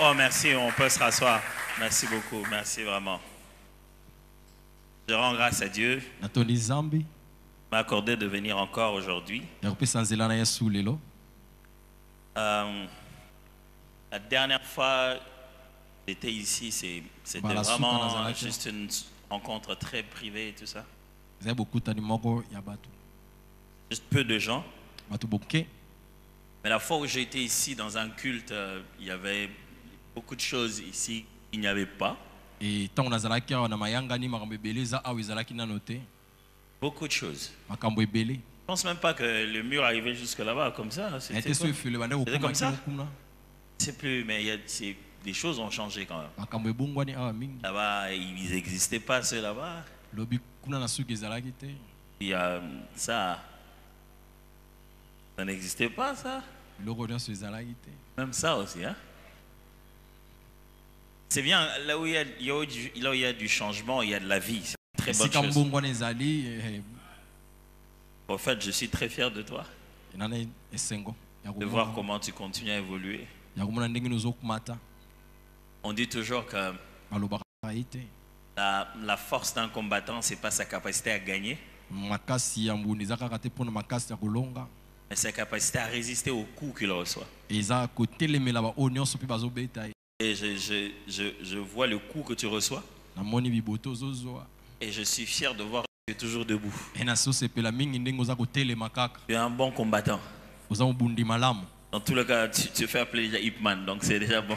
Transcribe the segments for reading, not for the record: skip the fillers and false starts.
Oh, merci, on peut se rasseoir. Merci beaucoup, merci vraiment. Je rends grâce à Dieu de m'a accordé de venir encore aujourd'hui. La dernière fois j'étais ici, c'était vraiment juste une rencontre très privée et tout ça. Juste peu de gens. Mais la fois où j'ai été ici dans un culte, il y avait beaucoup de choses ici qu'il n'y avait pas. Beaucoup de choses. Je ne pense même pas que le mur arrivait jusque là-bas comme ça. C'était comme ça. C'est plus, mais des choses ont changé quand même. Là-bas, ils n'existaient pas, ceux là-bas. Il y a ça n'existait pas, ça. Même ça aussi, hein. C'est bien, là où il y a du changement, il y a de la vie. C'est une très bonne chose. En fait, je suis très fier de toi. De voir comment tu continues à évoluer. On dit toujours que la force d'un combattant, ce n'est pas sa capacité à gagner, mais sa capacité à résister aux coups qu'il reçoit. Et je vois le coup que tu reçois. Et je suis fier de voir que tu es toujours debout. Tu es un bon combattant. Dans tous les cas, tu fais appeler déjà Hipman, donc c'est déjà bon.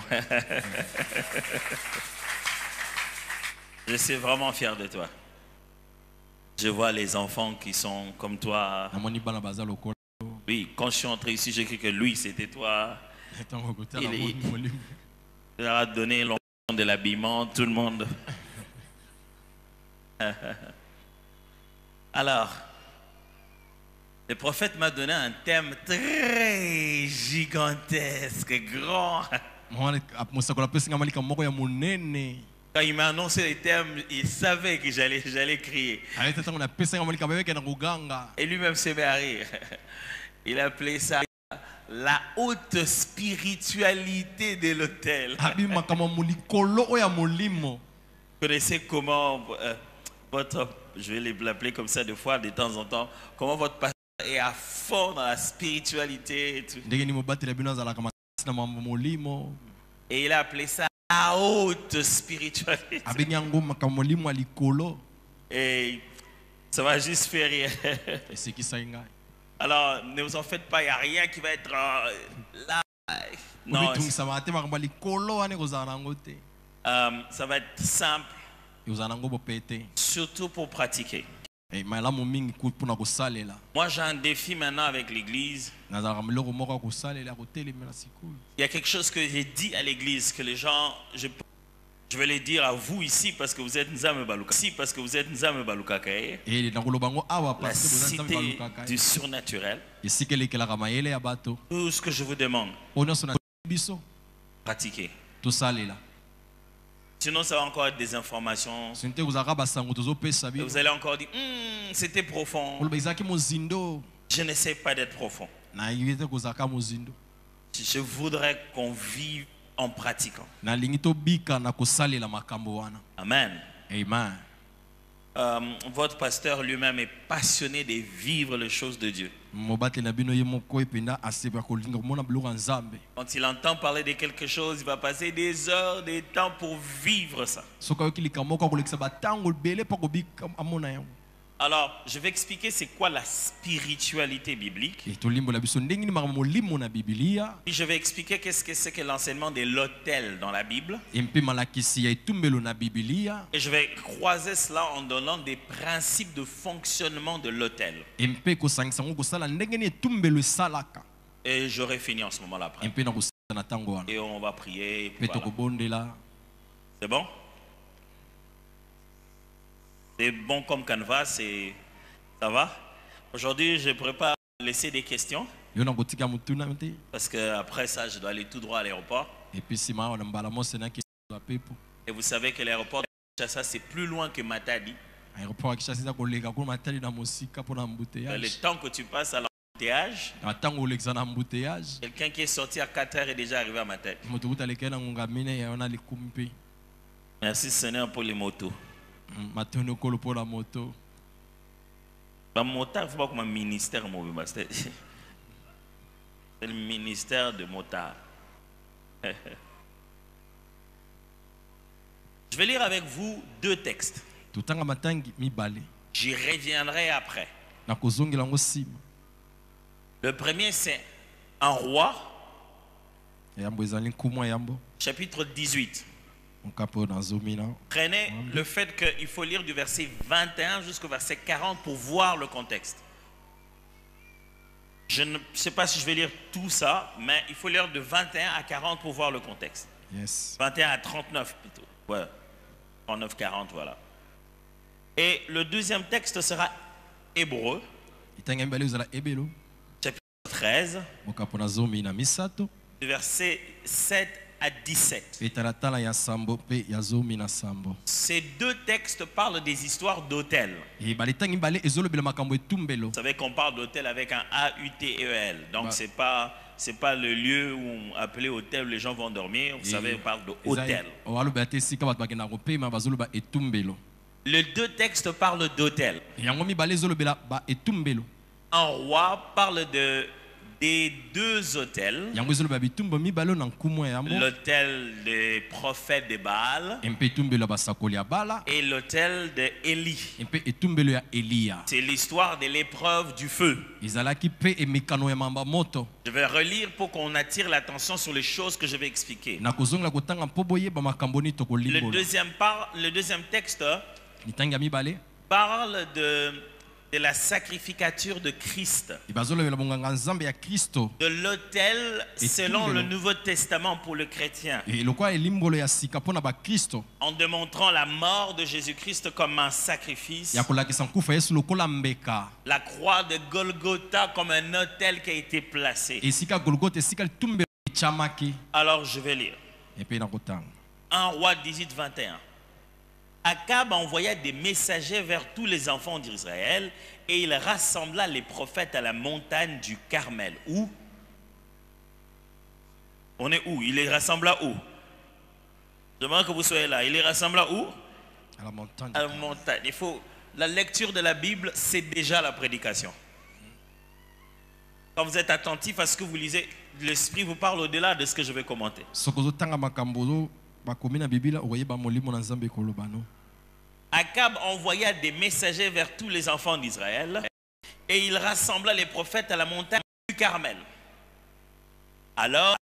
Je suis vraiment fier de toi. Je vois les enfants qui sont comme toi. Oui, quand je suis entré ici, j'ai cru que lui, c'était toi. Il leur a donné l'enfant de l'habillement, tout le monde. Alors, le prophète m'a donné un thème très gigantesque, grand. Quand il m'a annoncé les thèmes, il savait que j'allais crier. Et lui-même s'est mis à rire. Il a appelé ça la haute spiritualité de l'autel. Vous connaissez comment votre, je vais l'appeler comme ça de fois, de temps en temps, comment votre pasteur est à fond dans la spiritualité et tout. Et il a appelé ça la haute spiritualité. Et ça m'a juste fait rire. Alors, ne vous en faites pas, il n'y a rien qui va être là. Non, ça va être simple, surtout pour pratiquer. Moi, j'ai un défi maintenant avec l'église. Il y a quelque chose que j'ai dit à l'église, que les gens, je vais les dire à vous ici parce que vous êtes Nzambe Baluka. Ici parce que vous êtes Nzambe Baluka Kaye. La cité du surnaturel. Tout ce que je vous demande, pratiquez. Sinon, ça va encore être des informations. Et vous allez encore dire, c'était profond. Je n'essaie pas d'être profond. Je voudrais qu'on vive en pratiquant. Amen. Amen. Votre pasteur lui-même est passionné de vivre les choses de Dieu. Quand il entend parler de quelque chose, il va passer des heures, des temps pour vivre ça. Alors, je vais expliquer c'est quoi la spiritualité biblique. Puis je vais expliquer qu'est-ce que c'est que l'enseignement de l'autel dans la Bible. Et je vais croiser cela en donnant des principes de fonctionnement de l'autel. Et j'aurai fini en ce moment-là après. Et on va prier. Voilà. C'est bon? C'est bon comme canevas, ça va? Aujourd'hui, je prépare à laisser des questions. Parce qu'après ça, je dois aller tout droit à l'aéroport. Et vous savez que l'aéroport de Kinshasa, c'est plus loin que Matadi. Le temps que tu passes à Quelqu'un qui est sorti à 4 heures est déjà arrivé à ma tête. Merci Seigneur pour les motos. Le motard, il ne faut pas comme un ministère. C'est le ministère de motard. Je vais lire avec vous 2 textes. J'y reviendrai après. Le premier, c'est un roi, chapitre 18. Prenez le fait qu'il faut lire du verset 21 jusqu'au verset 40 pour voir le contexte. Je ne sais pas si je vais lire tout ça, mais il faut lire de 21 à 40 pour voir le contexte. Yes. 21 à 39 plutôt. Ouais. 39, 40, voilà. Et le deuxième texte sera Hébreu, chapitre 13, du verset 7 à 17. Ces 2 textes parlent des histoires d'autel. Vous savez qu'on parle d'hôtel avec un A-U-T-E-L. Donc c'est pas le lieu où on appelait hôtel où les gens vont dormir. Vous savez, on parle d'hôtel. Les 2 textes parlent d'hôtel. Un roi parle des 2 hôtels. L'hôtel des prophètes de Baal et l'hôtel d'Élie. C'est l'histoire de l'épreuve du feu. Je vais relire pour qu'on attire l'attention sur les choses que je vais expliquer. Le deuxième texte parle de la sacrificature de Christ, de l'autel selon le Nouveau Testament pour le chrétien, en démontrant la mort de Jésus-Christ comme un sacrifice, la croix de Golgotha comme un autel qui a été placé. Alors je vais lire 1 Roi 18, 21. Akab envoya des messagers vers tous les enfants d'Israël et il rassembla les prophètes à la montagne du Carmel. Où? On est où? Il les rassembla où? Je demande que vous soyez là. Il les rassembla où? À la montagne. À la montagne. La lecture de la Bible, c'est déjà la prédication. Quand vous êtes attentif à ce que vous lisez, l'Esprit vous parle au-delà de ce que je vais commenter. Akab envoya des messagers vers tous les enfants d'Israël et il rassembla les prophètes à la montagne du Carmel. Alors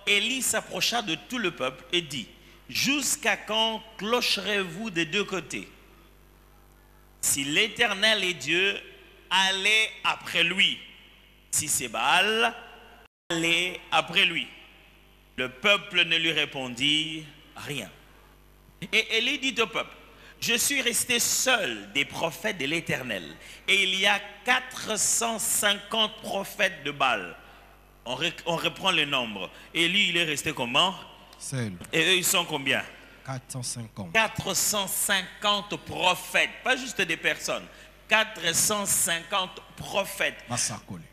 Élie s'approcha de tout le peuple et dit: jusqu'à quand clocherez-vous des 2 côtés? Si l'Éternel est Dieu, allez après lui. Si c'est Baal, allez après lui. Le peuple ne lui répondit rien. Et Élie dit au peuple: je suis resté seul des prophètes de l'Éternel. Et il y a 450 prophètes de Baal. On reprend le nombre. Et lui, il est resté comment? Seul. Et eux, ils sont combien? 450. 450 prophètes. Pas juste des personnes. 450 prophètes. Je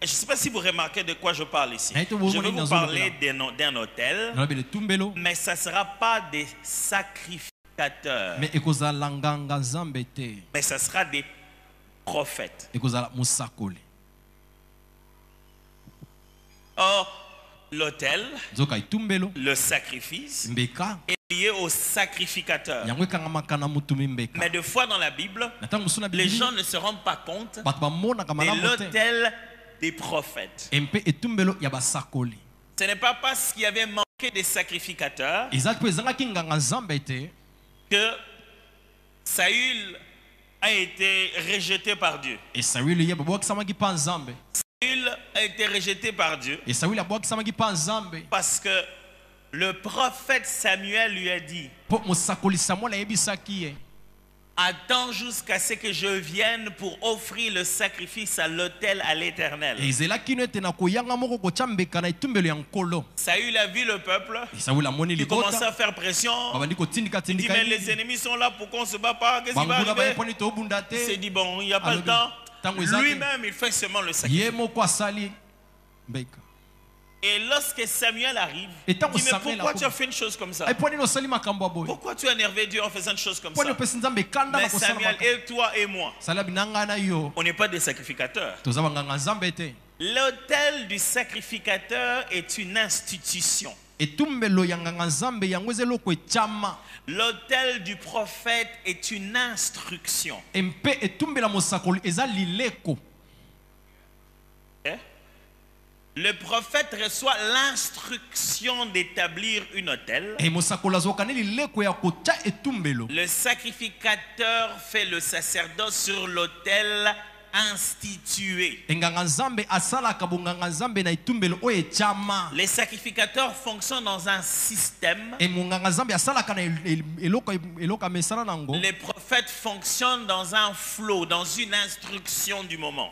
ne sais pas si vous remarquez de quoi je parle ici. Je vais vous parler d'un hôtel. Mais ça ne sera pas des sacrificateurs. Mais ça sera des prophètes. Or, l'autel, le sacrifice, est lié au sacrificateur. Mais de fois dans la Bible, les gens ne se rendent pas compte de l'autel des prophètes. Ce n'est pas parce qu'il y avait manqué des sacrificateurs que Saül a été rejeté par Dieu. Saül a été rejeté par Dieu parce que le prophète Samuel lui a dit: attends jusqu'à ce que je vienne pour offrir le sacrifice à l'autel à l'Éternel. Saül a vu le peuple, il commençait à faire pression. Il dit: mais les ennemis sont là, pour qu'on ne se bat pas. Qu'est-ce qui va arriver? Il s'est dit: bon, il n'y a pas le temps. lui-même, il fait seulement le sacrifice. Et lorsque Samuel arrive, il dit, mais pourquoi tu as fait une chose comme ça? Pourquoi tu as énervé Dieu en faisant une chose comme ça? Mais Samuel, et toi et moi, on n'est pas des sacrificateurs. L'autel du sacrificateur est une institution. L'autel du prophète est une instruction. Le prophète reçoit l'instruction d'établir une autel. Le sacrificateur fait le sacerdoce sur l'autel institué. Les sacrificateurs fonctionnent dans un système. Les prophètes fonctionnent dans un flot, dans une instruction du moment.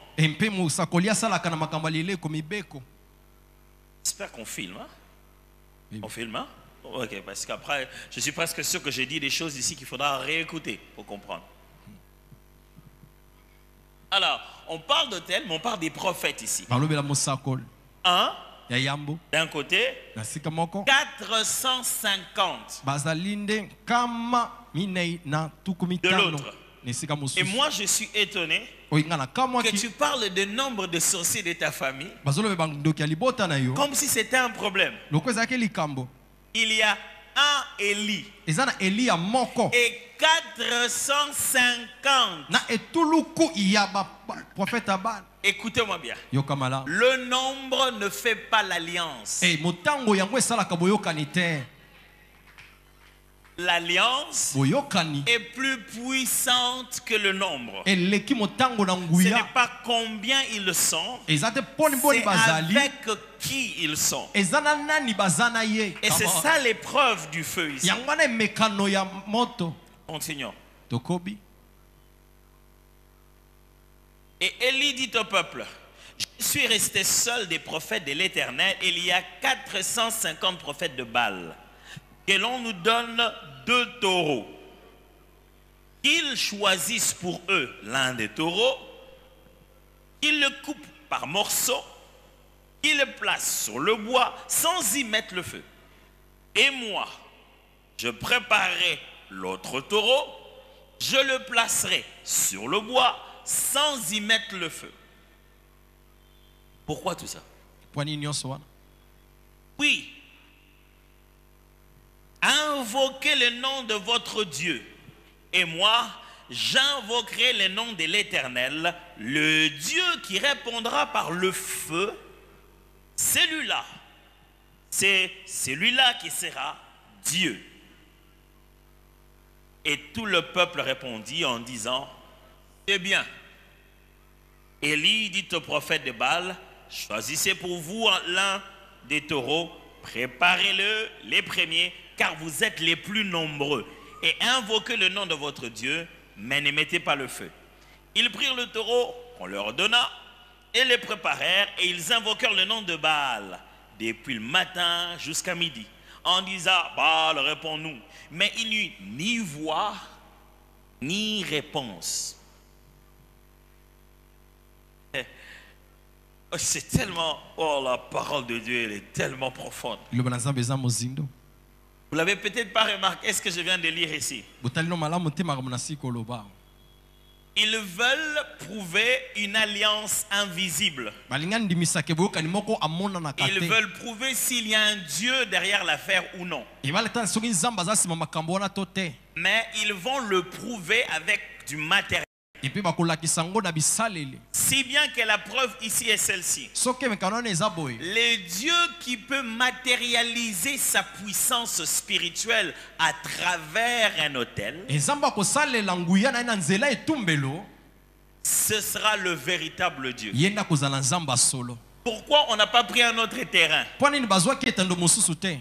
J'espère qu'on filme. Hein? On filme, hein? Ok, parce qu'après, je suis presque sûr que j'ai dit des choses ici qu'il faudra réécouter pour comprendre. Alors, on parle d'autel, mais on parle des prophètes ici. Un, d'un côté, 450 de l'autre. Et moi, je suis étonné que tu parles du nombre de sorciers de ta famille comme si c'était un problème. Il y a un Élie et 450. Écoutez-moi bien. Le nombre ne fait pas l'alliance. L'alliance est plus puissante que le nombre. Ce n'est pas combien ils sont, c'est avec qui ils sont. Et c'est ça l'épreuve du feu ici. Continuons. Et Élie dit au peuple, je suis resté seul des prophètes de l'Éternel. Il y a 450 prophètes de Baal. Que l'on nous donne 2 taureaux. Qu'ils choisissent pour eux l'un des taureaux, qu'ils le coupent par morceaux, qu'ils le placent sur le bois sans y mettre le feu. Et moi, je préparerai l'autre taureau, je le placerai sur le bois sans y mettre le feu. Pourquoi tout ça? Oui. Invoquez le nom de votre Dieu. Et moi, j'invoquerai le nom de l'Éternel, le Dieu qui répondra par le feu. Celui-là, c'est celui-là qui sera Dieu. Et tout le peuple répondit en disant, eh bien, Élie dit au prophète de Baal, choisissez pour vous l'un des taureaux, préparez-le les premiers, car vous êtes les plus nombreux, et invoquez le nom de votre Dieu, mais ne mettez pas le feu. Ils prirent le taureau qu'on leur donna, et les préparèrent, et ils invoquèrent le nom de Baal, depuis le matin jusqu'à midi, en disant, Baal, réponds-nous. Mais il n'y eut ni voix, ni réponse. C'est tellement, oh, la parole de Dieu, elle est tellement profonde. Vous l'avez peut-être pas remarqué, est-ce que je viens de lire ici? Ils veulent prouver une alliance invisible. Ils veulent prouver s'il y a un Dieu derrière l'affaire ou non. Mais ils vont le prouver avec du matériel. Si bien que la preuve ici est celle-ci. Le Dieu qui peut matérialiser sa puissance spirituelle à travers un autel, ce sera le véritable Dieu. Pourquoi on n'a pas pris un autre terrain?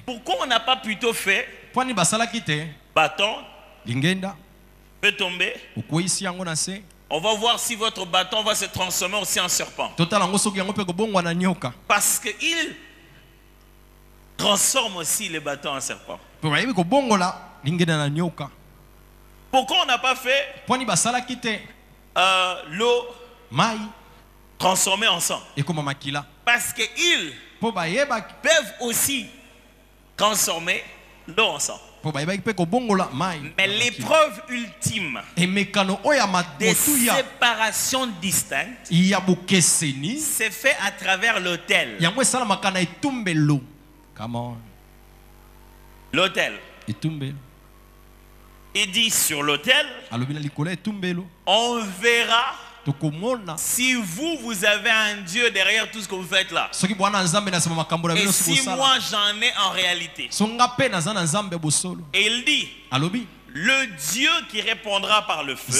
Pourquoi on n'a pas plutôt fait bâton, peut tomber? On va voir si votre bâton va se transformer aussi en serpent. Parce qu'il transforme aussi les bâtons en serpent. Pourquoi on n'a pas fait l'eau transformé en sang. Parce qu'ils peuvent aussi transformer l'eau en sang. Mais l'épreuve ultime des séparations distinctes c'est fait à travers l'autel. L'autel. Il dit sur l'autel, on verra si vous avez un Dieu derrière tout ce que vous faites là. Et si moi j'en ai en réalité. Et il dit, le Dieu qui répondra par le feu.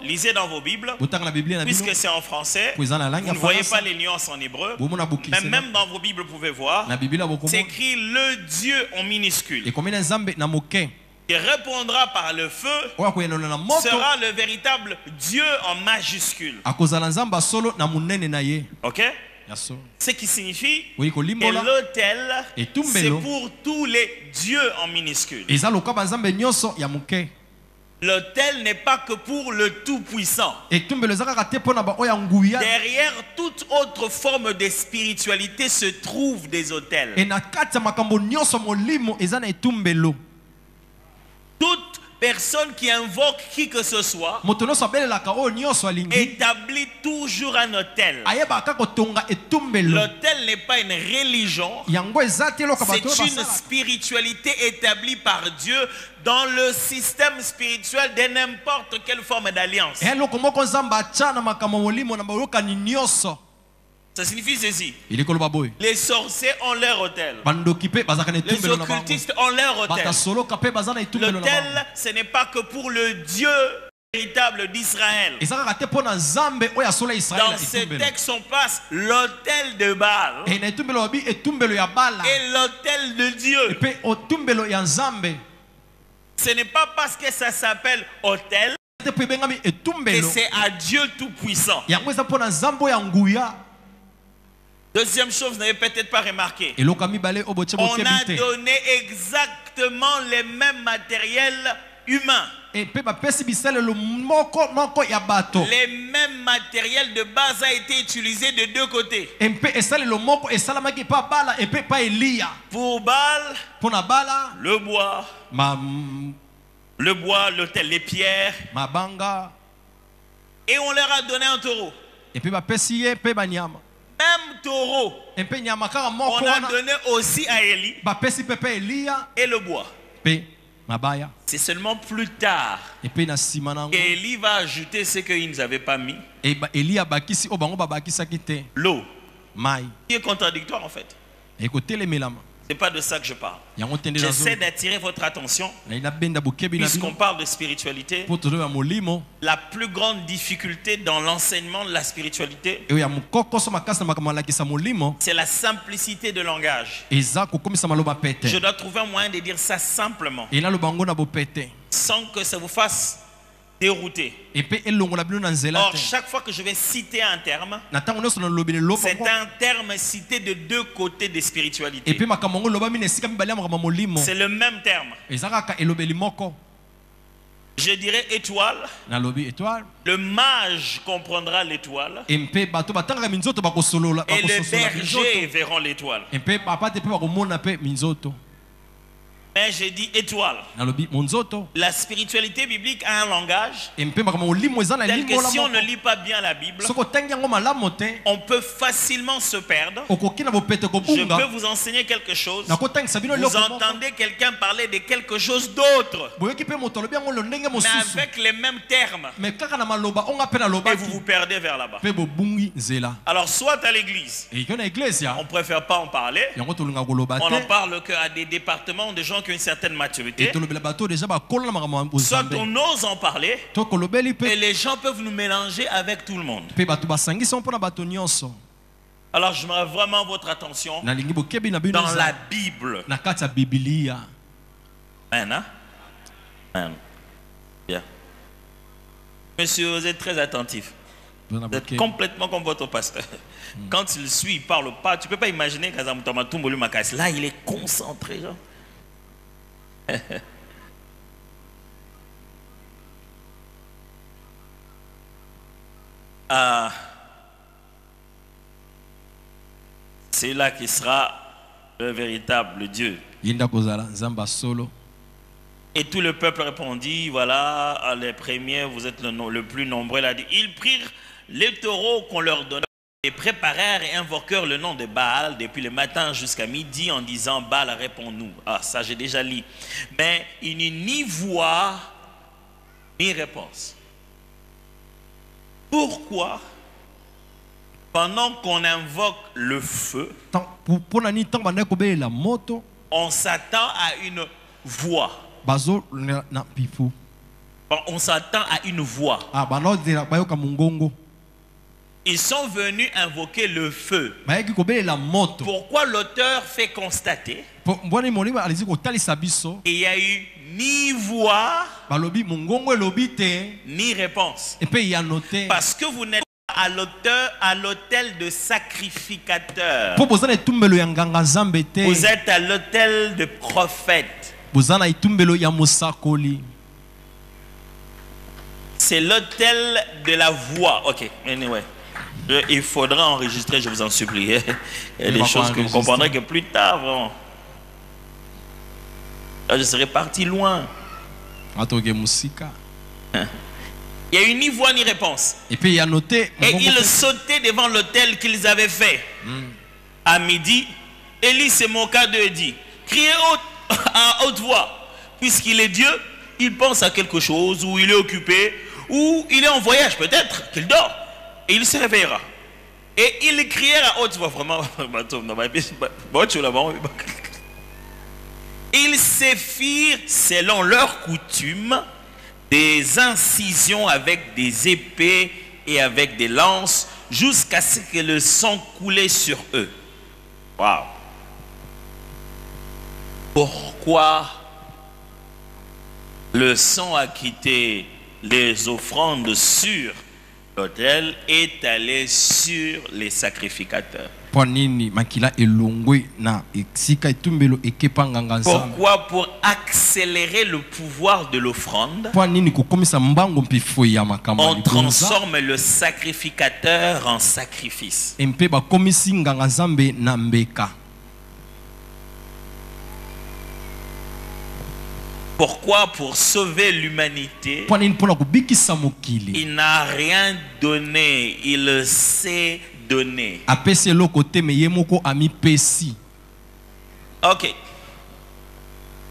Lisez dans vos Bibles, puisque c'est en français, vous ne voyez pas les nuances en hébreu, mais même dans vos Bibles vous pouvez voir, c'est écrit le Dieu en minuscule. Qui répondra par le feu sera le véritable Dieu en majuscule. Ok? Ce qui signifie que l'autel c'est pour tous les dieux en minuscule. L'autel n'est pas que pour le Tout-Puissant. Derrière toute autre forme de spiritualité se trouvent des autels. Toute personne qui invoque qui que ce soit établit toujours un autel. L'autel n'est pas une religion, c'est une spiritualité établie par Dieu dans le système spirituel de n'importe quelle forme d'alliance. Ça signifie ceci. Les sorciers ont leur autel. Les occultistes ont leur autel. L'autel, ce n'est pas que pour le Dieu véritable d'Israël. Dans ce texte, on passe l'autel de Baal et l'autel de Dieu. Ce n'est pas parce que ça s'appelle autel que c'est à Dieu Tout-Puissant. Deuxième chose, vous n'avez peut-être pas remarqué. On a donné exactement les mêmes matériels humains. Les mêmes matériels de base a été utilisé de deux côtés. Pour Baal, le bois, l'autel, les pierres. Et on leur a donné un taureau. Même taureau, on a donné aussi à Élie et le bois. C'est seulement plus tard qu'Élie va ajouter ce qu'ils ne avaient pas mis. L'eau, qui est contradictoire en fait. C'est pas de ça que je parle. J'essaie d'attirer votre attention. Puisqu'on parle de spiritualité, la plus grande difficulté dans l'enseignement de la spiritualité, c'est la simplicité de langage. Je dois trouver un moyen de dire ça simplement, sans que ça vous fasse dérouté. Or, chaque fois que je vais citer un terme, c'est un terme cité de deux côtés des spiritualités. C'est le même terme. Je dirais étoile. Le mage comprendra l'étoile. Et les bergers verront l'étoile. Mais j'ai dit étoile. La spiritualité biblique a un langage tel que si on ne lit pas bien la Bible, on peut facilement se perdre. Je peux vous enseigner quelque chose. Vous entendez quelqu'un parler de quelque chose d'autre, mais avec les mêmes termes, et vous vous perdez vers là-bas. Alors soit à l'église, on ne préfère pas en parler. On n'en parle qu'à des départements de gens qui ont une certaine maturité. Soit on ose en parler et les gens peuvent nous mélanger avec tout le monde. Alors j'aimerais vraiment votre attention dans la Bible. Amen, hein? Amen. Bien. Monsieur, vous êtes très attentif. Vous êtes complètement comme votre pasteur. Quand il suit, il ne parle pas. Tu ne peux pas imaginer là, il est concentré. Genre. c'est là qui sera le véritable Dieu. Et tout le peuple répondit, voilà, les premiers, vous êtes le plus nombreux. Il a dit, ils prirent les taureaux qu'on leur donna et préparèrent et invoquèrent le nom de Baal depuis le matin jusqu'à midi en disant, Baal, réponds-nous. Ah, ça j'ai déjà lu. Mais il n'y ni voix ni réponse. Pourquoi, pendant qu'on invoque le feu, on s'attend à une voix? On s'attend à une voix. Ils sont venus invoquer le feu. Pourquoi l'auteur fait constater qu'il n'y a eu ni voix ni réponse? Parce que vous n'êtes pas à l'autel de sacrificateur. Vous êtes à l'autel de prophète. C'est l'autel de la voix. Ok, anyway. Il faudra enregistrer, je vous en supplie. Il y a des choses que vous comprendrez que plus tard, vraiment. Là, je serai parti loin. Il n'y a eu ni voix ni réponse. Et ils sautaient devant l'autel qu'ils avaient fait. À midi, Élie se moqua d'eux et dit, criez à haute voix, puisqu'il est Dieu, il pense à quelque chose, ou il est occupé, ou il est en voyage, peut-être qu'il dort, et il se réveillera. Et ils crièrent à haute voix, vraiment, ils se firent, selon leur coutume, des incisions avec des épées et avec des lances, jusqu'à ce que le sang coulait sur eux. Waouh! Pourquoi le sang a quitté les offrandes sur l'autel et est allé sur les sacrificateurs? Pourquoi? Pour accélérer le pouvoir de l'offrande, on transforme le sacrificateur en sacrifice. Pourquoi? Pour sauver l'humanité, il n'a rien donné, il s'est donné. Ok.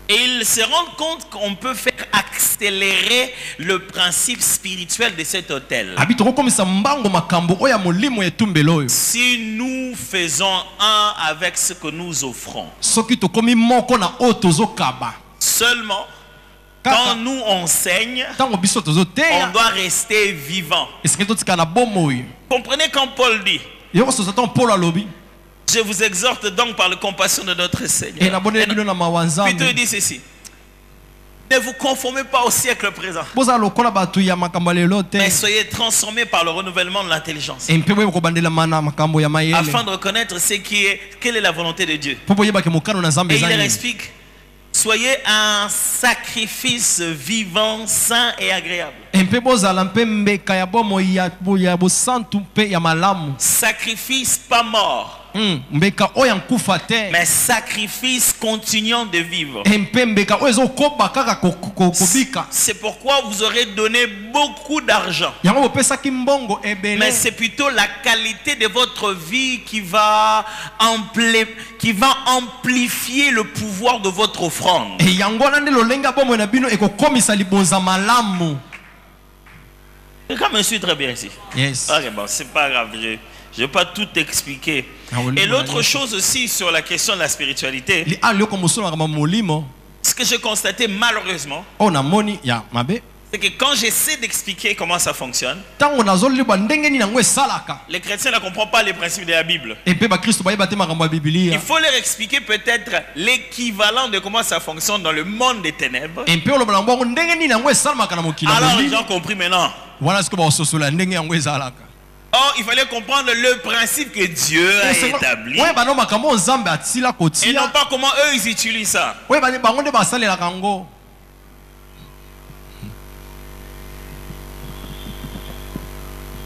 Et ils se rendent compte qu'on peut faire accélérer le principe spirituel de cet autel. Si nous faisons un avec ce que nous offrons. Seulement, quand nous enseignons, on doit rester vivant. Comprenez quand Paul dit, je vous exhorte donc par la compassion de notre Seigneur. Plutôt il dit ceci, ne vous conformez pas au siècle présent, mais soyez transformés par le renouvellement de l'intelligence, afin de reconnaître quelle est la volonté de Dieu. Et il leur explique, soyez un sacrifice vivant, saint et agréable. Sacrifice pas mort, mais sacrifice continuant de vivre. C'est pourquoi vous aurez donné beaucoup d'argent, mais c'est plutôt la qualité de votre vie qui va amplifier le pouvoir de votre offrande. Quand je suis très bien ici. Yes. Okay, bon, c'est pas grave, je ne vais pas tout expliquer. Et l'autre chose aussi sur la question de la spiritualité, ce que j'ai constaté malheureusement, c'est que quand j'essaie d'expliquer comment ça fonctionne, les chrétiens ne comprennent pas les principes de la Bible. Il faut leur expliquer peut-être l'équivalent de comment ça fonctionne dans le monde des ténèbres. Alors les gens ont compris maintenant. Or, il fallait comprendre le principe que Dieu a établi. Et non pas comment eux ils utilisent ça.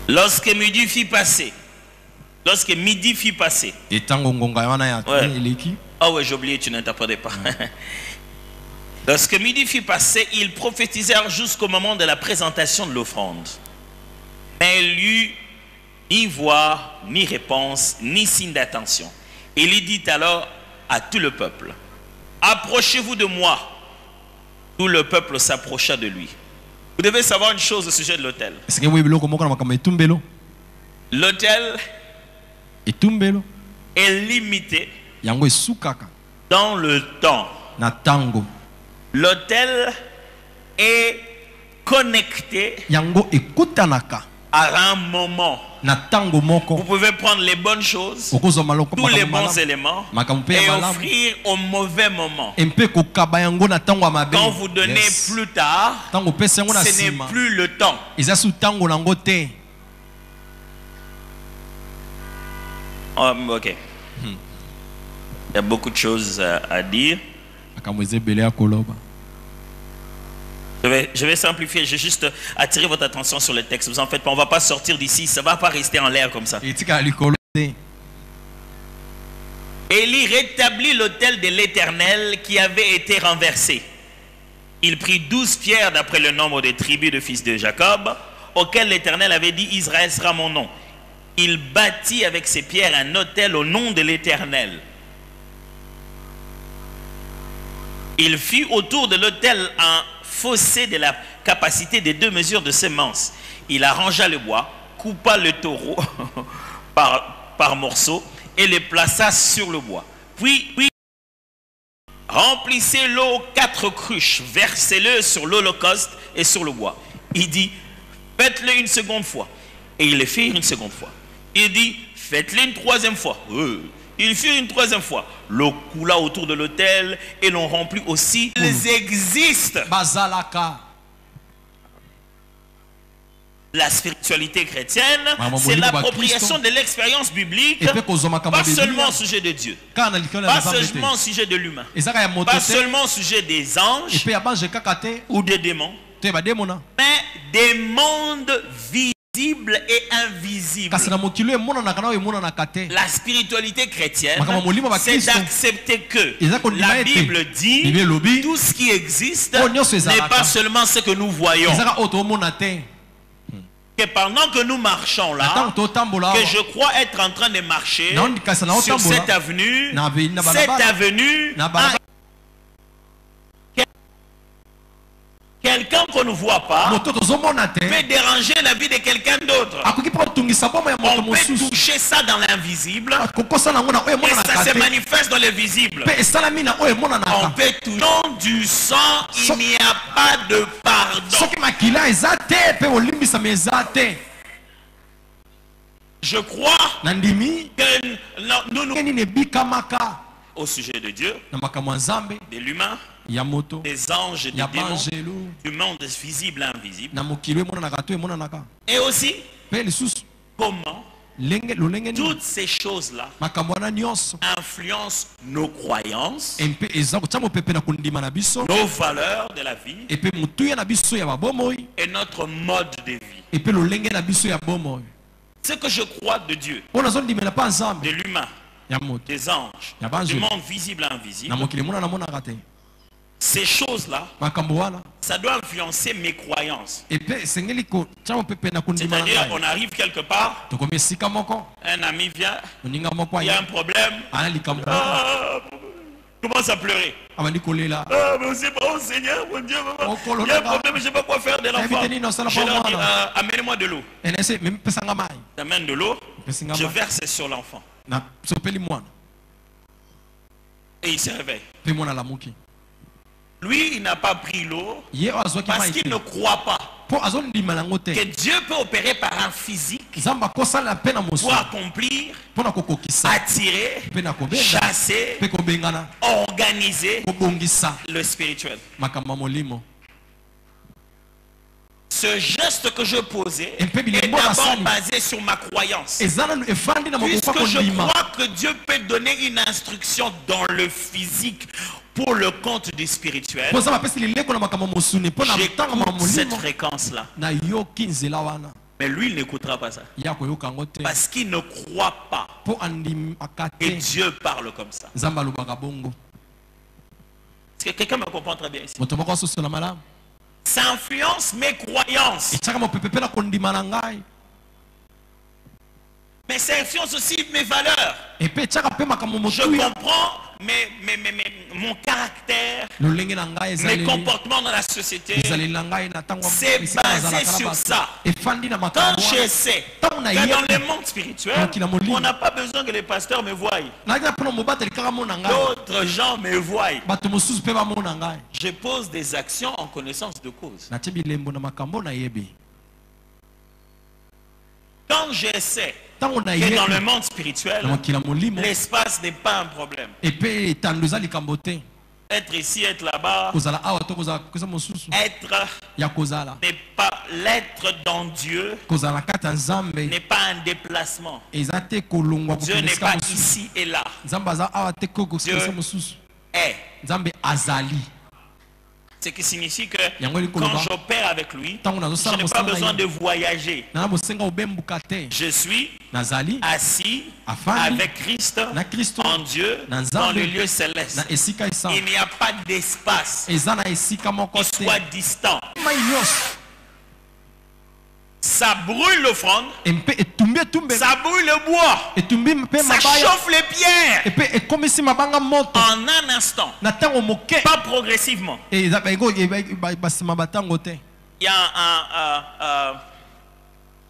Lorsque midi fut passé. Lorsque midi fut passé. Ouais. Ah ouais, j'ai oublié, tu n'interprétais pas. Lorsque midi fut passé, ils prophétisèrent jusqu'au moment de la présentation de l'offrande. Mais il n'y eut ni voix, ni réponse, ni signe d'attention. Il y dit alors à tout le peuple, approchez-vous de moi. Tout le peuple s'approcha de lui. Vous devez savoir une chose au sujet de l'autel. L'autel est limité dans le temps. L'autel est connecté à un moment. Vous pouvez prendre les bonnes choses, tous les bons éléments, et offrir au mauvais moment. Quand vous donnez plus tard, ce n'est plus le temps. Ok. Il y a beaucoup de choses à dire. Je vais simplifier, je vais juste attirer votre attention sur le texte. Vous en faites pas, on ne va pas sortir d'ici, ça ne va pas rester en l'air comme ça. Élie rétablit l'autel de l'Éternel qui avait été renversé. Il prit 12 pierres d'après le nombre des tribus de fils de Jacob, auxquelles l'Éternel avait dit, Israël sera mon nom. Il bâtit avec ces pierres un autel au nom de l'Éternel. Il fit autour de l'autel un fossé de la capacité des 2 mesures de semences. Il arrangea le bois, coupa le taureau par morceaux et le plaça sur le bois. Puis remplissez l'eau 4 cruches, versez-le sur l'holocauste et sur le bois. Il dit, faites-le une seconde fois. Et il le fit une seconde fois. Il dit, faites-le une 3e fois. Il fit une 3e fois. L'eau coula autour de l'autel et l'on remplit aussi. Ils existent. La spiritualité chrétienne, c'est l'appropriation de l'expérience biblique, pas seulement au sujet de Dieu, pas seulement au sujet de l'humain, pas seulement au sujet des anges ou des démons, mais des mondes visibles et invisibles. La spiritualité chrétienne, c'est d'accepter que la Bible dit tout ce qui existe n'est pas seulement ce que nous voyons. Que pendant que nous marchons là, que je crois être en train de marcher sur cette avenue quelqu'un qu'on ne voit pas peut déranger la vie de quelqu'un d'autre. On peut toucher ça dans l'invisible et ça se manifeste dans le visible. On peut toucher du sang, il n'y a pas de pardon. Je crois que nous au sujet de Dieu, de l'humain, des anges et des démons, du monde visible et invisible. Et aussi, comment toutes ces choses-là influencent nos croyances, nos valeurs de la vie et notre mode de vie. Ce que je crois de Dieu, de l'humain, des anges, du monde visible et invisible, ces choses-là, ça doit influencer mes croyances. C'est-à-dire, on arrive quelque part, un ami vient, il y a un problème, commence à pleurer. Mais c'est pas au Seigneur, mon Dieu, maman. Il y a un problème, je ne sais pas quoi faire de l'enfant. Je leur dis, amène-moi de l'eau. J'amène de l'eau, je verse sur l'enfant. Et il se réveille. Lui, il n'a pas pris l'eau parce qu'il ne croit pas que Dieu peut opérer par un physique pour accomplir, attirer, chasser, organiser le spirituel. Ce geste que je posais est d'abord basé sur ma croyance. Puisque je crois que Dieu peut donner une instruction dans le physique pour le compte du spirituel, j'écoute cette fréquence-là. Mais lui, il n'écoutera pas ça. Parce qu'il ne croit pas que Dieu parle comme ça. Est-ce que quelqu'un me comprend très bien ici? Ça influence mes croyances. Mais ça influence aussi mes valeurs. Je comprends mon caractère, mes comportements dans la société. C'est basé sur ça. Quand je sais que dans le monde spirituel, on n'a pas besoin que les pasteurs me voient. D'autres gens me voient. Je pose des actions en connaissance de cause. Quand je sais que dans le monde spirituel, l'espace n'est pas un problème. Être ici, être là-bas, l'être dans Dieu n'est pas un déplacement. Dieu n'est pas ici et là. Dieu est. Ce qui signifie que quand j'opère avec lui, je n'ai pas besoin de voyager. Je suis assis avec Christ en Dieu dans le lieu céleste. Il n'y a pas d'espace qui soit distant. Ça brûle l'offrande, ça brûle le bois, ça chauffe les pierres en un instant, pas progressivement. Il y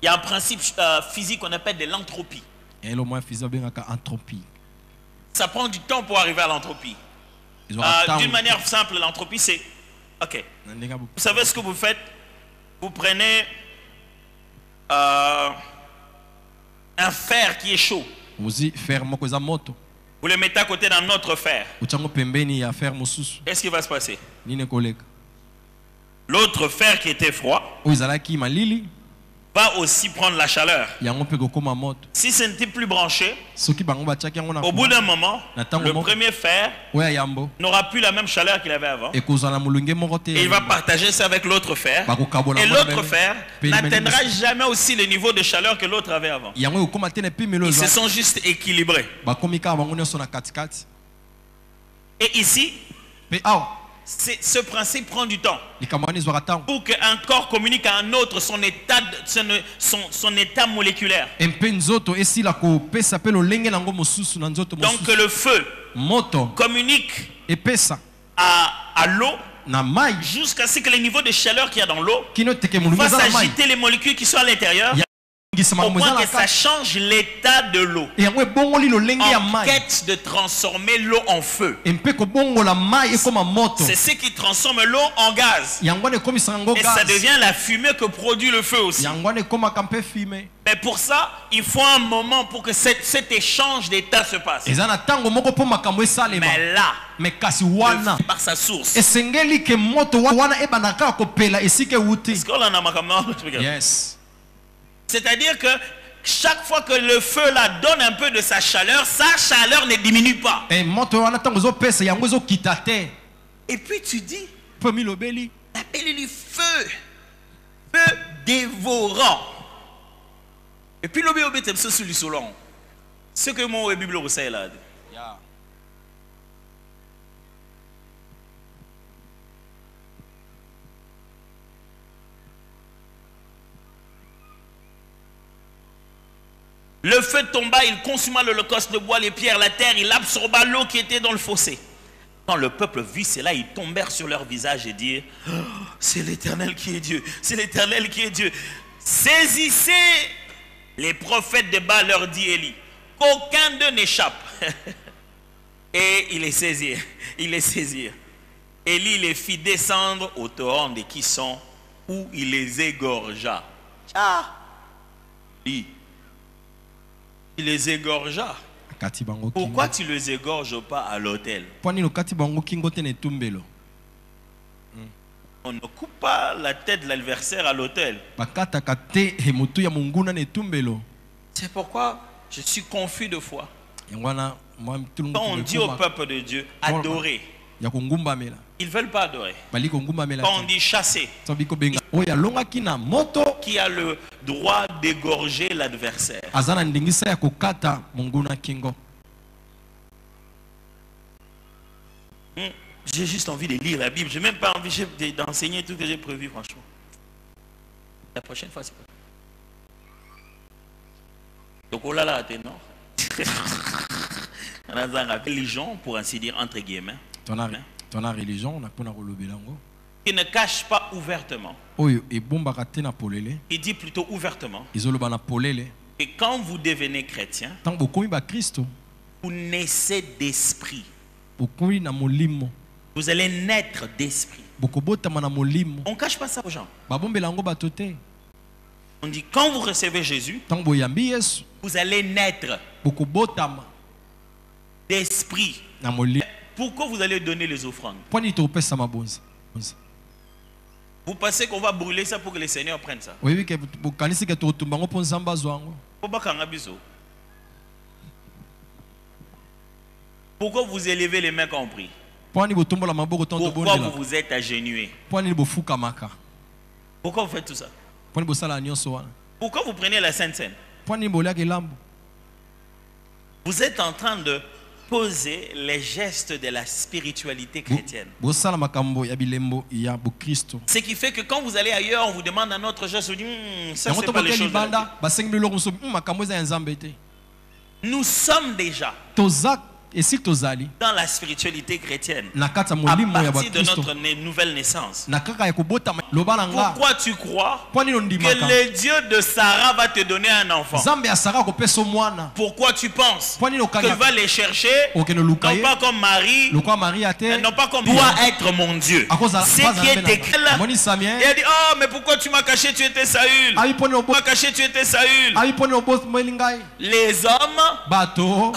a un principe physique qu'on appelle de l'entropie. Ça prend du temps pour arriver à l'entropie. D'une manière simple, l'entropie c'est... Ok. Vous savez ce que vous faites? Vous prenez... un fer qui est chaud. Vous le mettez à côté d'un autre fer. Qu'est-ce qui va se passer? L'autre fer qui était froid va aussi prendre la chaleur. Si ce n'était plus branché, au bout d'un moment, le premier fer n'aura plus la même chaleur qu'il avait avant. Et il va partager ça avec l'autre fer. Et l'autre fer n'atteindra jamais aussi le niveau de chaleur que l'autre avait avant. Ils se sont juste équilibrés. Et ici, ce principe prend du temps pour qu'un corps communique à un autre son état moléculaire. Donc que le feu communique à l'eau jusqu'à ce que le niveau de chaleur qu'il y a dans l'eau fasse agiter les molécules qui sont à l'intérieur au point que ça change l'état de l'eau, en quête de transformer l'eau en feu. C'est ce qui transforme l'eau en gaz. Et ça devient la fumée que produit le feu aussi. Mais pour ça, il faut un moment pour que cet échange d'état se passe. Mais là, par sa source. Yes. C'est-à-dire que chaque fois que le feu là donne un peu de sa chaleur ne diminue pas. Et puis tu dis, appelez-lui feu dévorant. Et puis l'obé c'est sur le solon. Ce que mon Bible c'est là. Le feu tomba, il consuma l'holocauste de bois, les pierres, la terre, il absorba l'eau qui était dans le fossé. Quand le peuple vit cela, ils tombèrent sur leur visage et dirent, oh, c'est l'Éternel qui est Dieu, c'est l'Éternel qui est Dieu. Saisissez les prophètes de Baal, leur dit Élie, qu'aucun d'eux n'échappe. Et ils les saisirent, Élie les fit descendre au torrent de Kison où il les égorgea. Il les égorgea. Pourquoi tu ne les égorges pas à l'autel? On ne coupe pas la tête de l'adversaire à l'autel. C'est pourquoi je suis confus de foi. Quand on dit au peuple de Dieu, adorer, ils ne veulent pas adorer. Quand on dit chasser, qui qui a le droit d'égorger l'adversaire. J'ai juste envie de lire la Bible. Je n'ai même pas envie d'enseigner tout ce que j'ai prévu, franchement. La prochaine fois, c'est pas. Donc, oh là là, t'es non. On a une religion, pour ainsi dire, entre guillemets. Ton religion, qui ne cache pas ouvertement. Il dit plutôt ouvertement. Et quand vous devenez chrétien, vous naissez d'esprit. Vous allez naître d'esprit. On ne cache pas ça aux gens. On dit quand vous recevez Jésus, vous allez naître d'esprit. Pourquoi vous allez donner les offrandes? Vous pensez qu'on va brûler ça pour que le Seigneur prenne ça? Pourquoi vous élevez les mains quand on prie? Pourquoi vous vous êtes agenouillé? Pourquoi vous faites tout ça? Pourquoi vous prenez la Sainte Seine? Vous êtes en train de poser les gestes de la spiritualité chrétienne. Ce qui fait que quand vous allez ailleurs, on vous demande un autre geste, vous dites, ça c'est pas les choses de Dieu. Nous sommes déjà dans la spiritualité chrétienne à partir de notre nouvelle naissance. Pourquoi tu crois que le Dieu de Sarah va te donner un enfant? Pourquoi tu penses qu'il va les chercher non pas comme Marie, non pas comme doit être mon Dieu? C'est qui est écrit là. Il a dit, oh mais pourquoi tu m'as caché, tu étais Saül. Tu m'as caché, tu étais Saül. Les hommes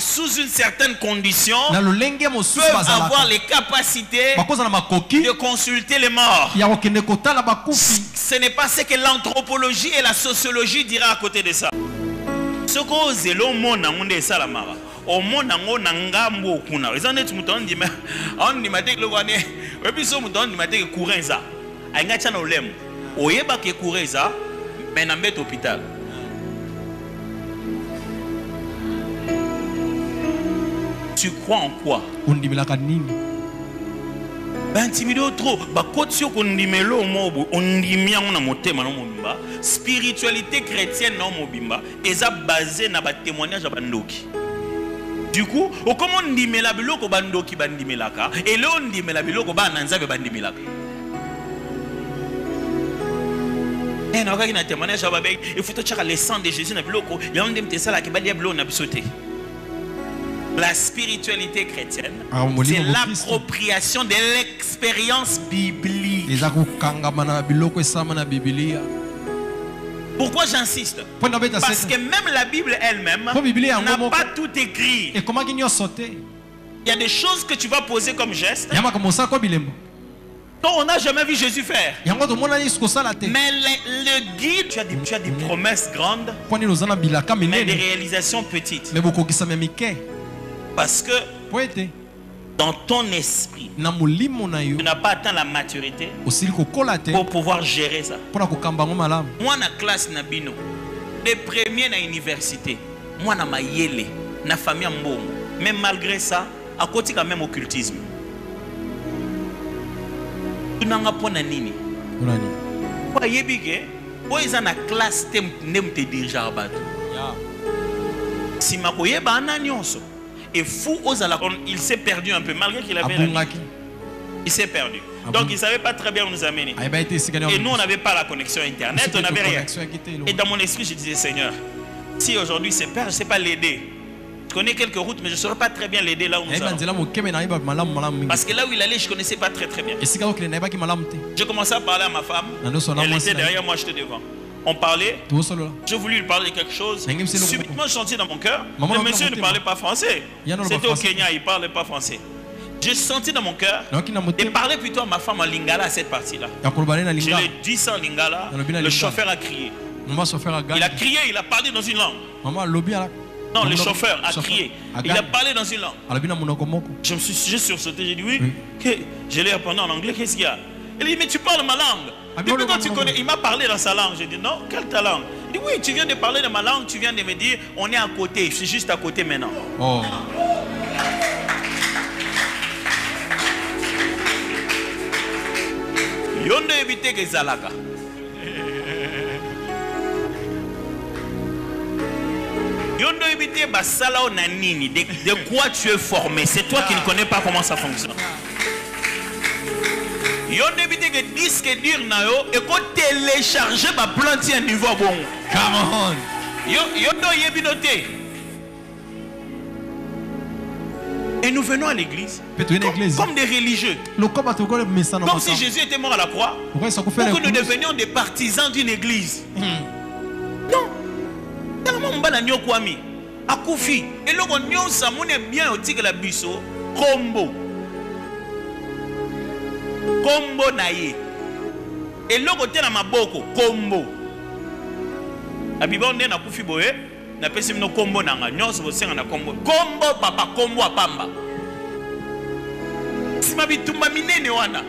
sous une certaine condition peuvent avoir les capacités de consulter les morts. Ce n'est pas ce que l'anthropologie et la sociologie dira à côté de ça. Ce que c'est le monde dans monde ça la mara. Au monde dans ngambo kuna. Ils en est tout on dit mais on dit maté le wane. Et puis so muton dit maté courir ça. Ainga tchana olem. Oyeba ke courir ça mais na met hôpital. Tu crois en quoi? Spiritualité chrétienne est basée sur le témoignage de Bandoki. Du coup, comment on dit la biloko Bandoki Bandimelaka et là on dit la biloko Bananzabe Bandimelaka. Et on a un témoignage il faut que le sang de Jésus na biloko et on dit ça là qui va dire bleu na bisoté. La spiritualité chrétienne, c'est l'appropriation de l'expérience biblique. Pourquoi j'insiste? Parce que même la Bible elle-même n'a pas tout écrit. Il y a des choses que tu vas poser comme geste dont on n'a jamais vu Jésus faire. Mais le guide, tu as des promesses grandes, mais des réalisations petites. Parce que dans ton esprit, tu n'as pas atteint la maturité pour pouvoir gérer ça. Moi, dans la classe, les premiers dans l'université, moi, dans ma yele, dans la famille, mais malgré ça, à côté quand même occultisme. Tu n'as pas de nini. Pourquoi ils sont dans la classe, tu te diriger. Si ma koye ba ananyonso. Et fou il s'est perdu un peu malgré qu'il avait il s'est perdu. Donc il ne savait pas très bien où nous amener. Et nous on n'avait pas la connexion internet, on n'avait rien. Et dans mon esprit je disais Seigneur, si aujourd'hui c'est père, je ne sais pas l'aider. Je connais quelques routes mais je ne saurais pas très bien l'aider là où nous allons. Parce que là où il allait je ne connaissais pas très bien. J'ai commencé à parler à ma femme. Elle était derrière moi, j'étais devant. On parlait, je voulais lui parler de quelque chose. Subitement, je sentis dans mon cœur. Le monsieur ne parlait pas français. C'était au Kenya, il ne parlait pas français. J'ai senti dans mon cœur de parler plutôt à ma femme en lingala à cette partie-là. Je lui ai dit ça en lingala. Le chauffeur a crié. Il a crié, il a parlé dans une langue. Non, le chauffeur a crié. Il a parlé dans une langue. Je me suis sursauté, j'ai dit oui. Je l'ai répondu en anglais, qu'est-ce qu'il y a? Il dit, mais tu parles ma langue. Depuis quand tu connais, il m'a parlé dans sa langue. J'ai dit non, quelle ta langue? Il dit oui, tu viens de parler de ma langue, tu viens de me dire on est à côté, je suis juste à côté maintenant. Oh. Yondo éviter que Zalaka. Yondo éviter basala o nanini. De quoi tu es formé? C'est toi qui ne connais pas comment ça fonctionne. Yondo éviter que disque dur na yo et qu'on télécharger ma plante à niveau bon. Come on. Yondo yebinote. Et nous venons à l'église comme des religieux. Comme si Jésus était mort à la croix. Pour que nous devenions des partisans d'une église. Non. Akufi. Et là, on est bien au tigre la biso. Combo. Combo naïe. Et là, on est dans ma boko. Combo. La Bible on est dans Akufi boé. Na pesi mino kombo nanga nyonso bosenga na kombo kombo papa kombo apamba sima bitumba minene wana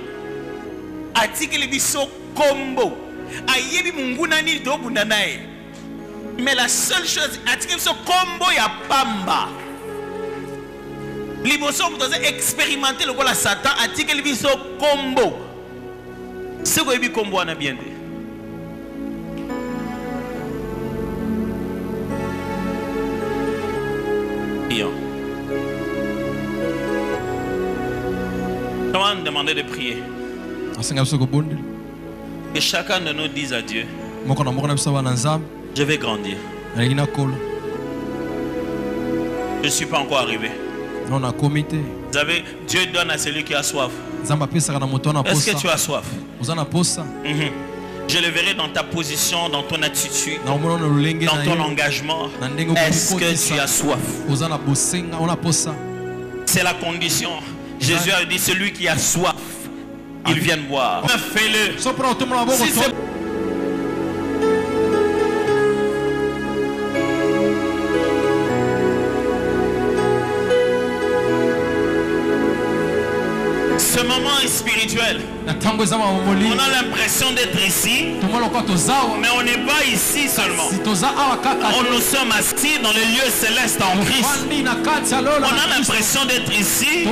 atikeli biso kombo ayebi munguna nini to bunda nae mais la seule chose atikeli biso kombo ya pamba liboso muto za expérimenter le la Satan atikeli biso kombo seko yebi kombo wana bien te. Comment demander de prier? Que chacun de nous dise à Dieu, je vais grandir. Je ne suis pas encore arrivé. Vous savez, Dieu donne à celui qui a soif. Est-ce que tu as soif? Je le verrai dans ta position, dans ton attitude, dans ton engagement. Est-ce que tu as soif? C'est la condition. Jésus a dit, celui qui a soif, il vient boire. Fais-le. Si c'est... Ce moment est spirituel. On a l'impression d'être ici, mais on n'est pas ici seulement. Nous sommes assis dans les lieux célestes en Christ. On a l'impression d'être ici.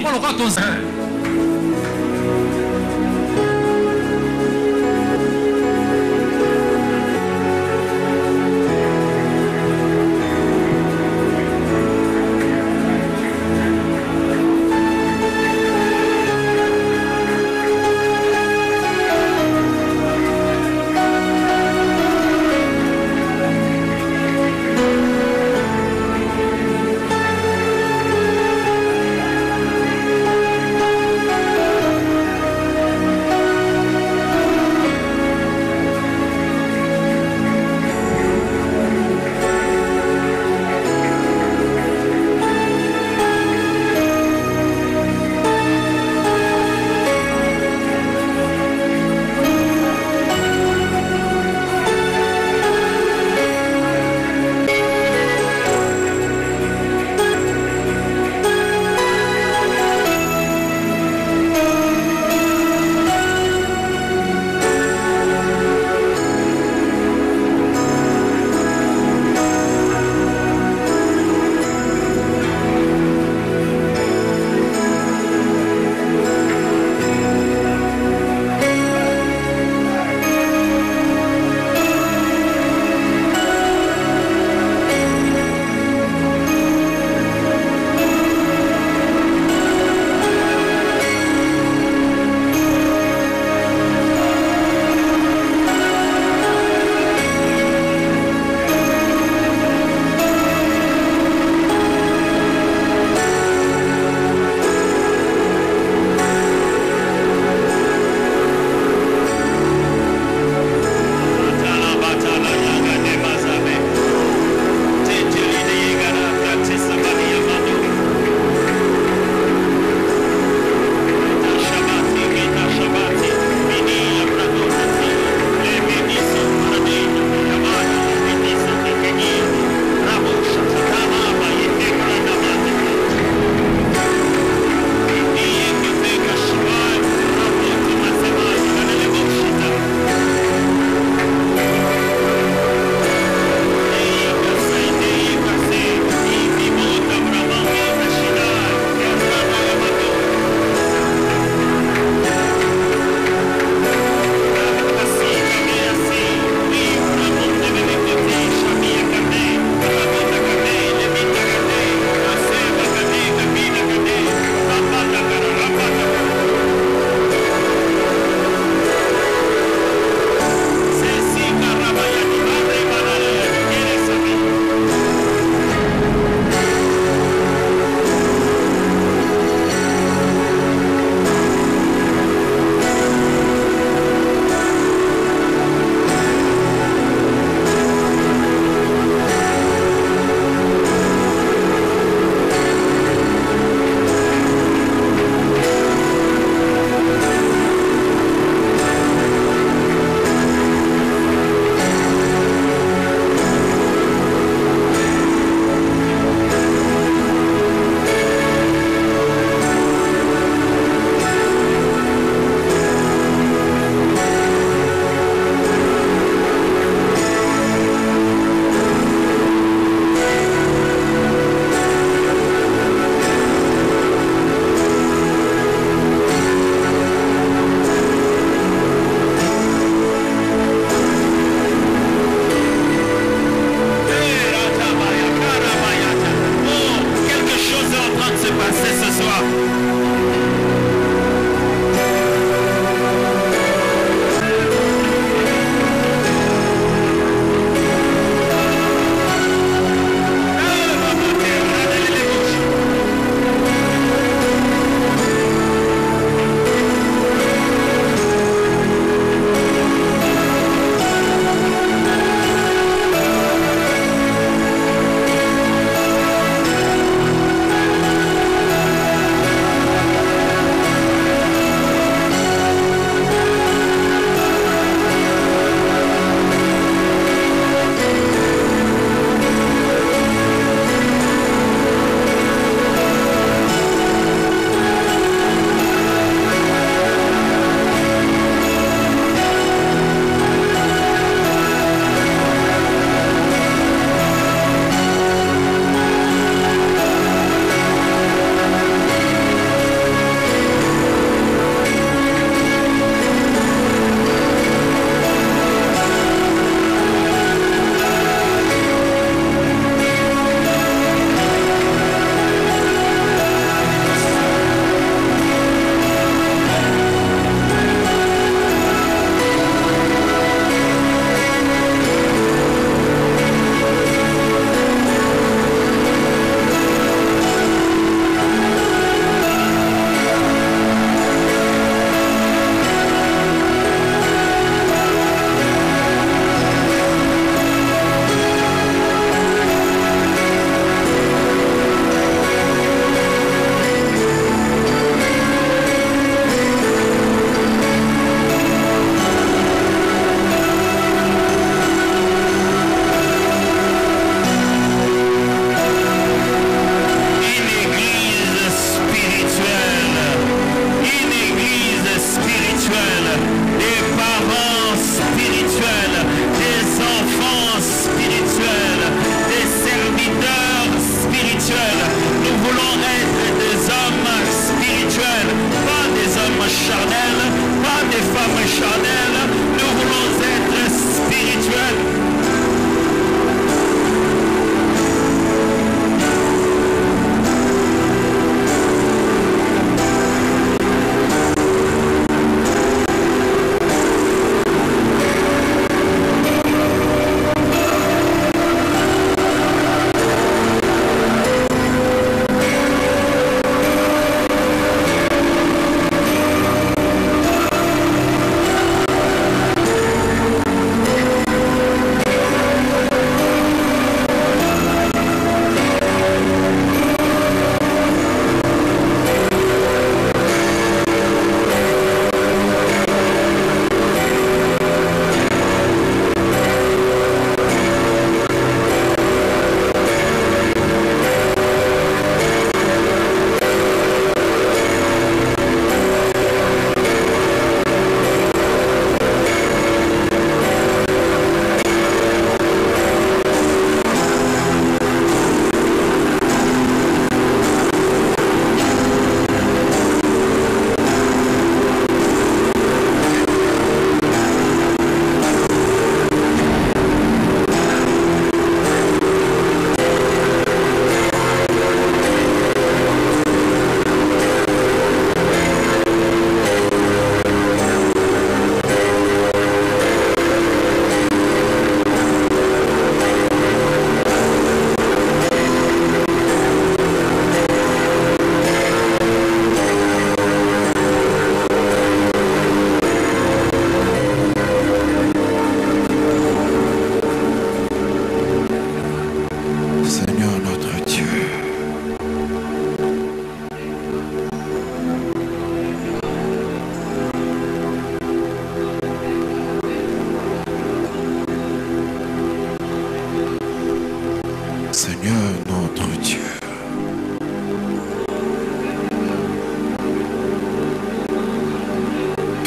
passer ce soir.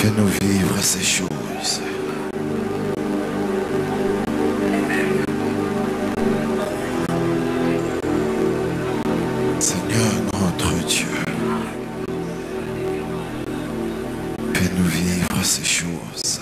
Fais-nous vivre ces choses. Seigneur notre Dieu, fais-nous vivre ces choses.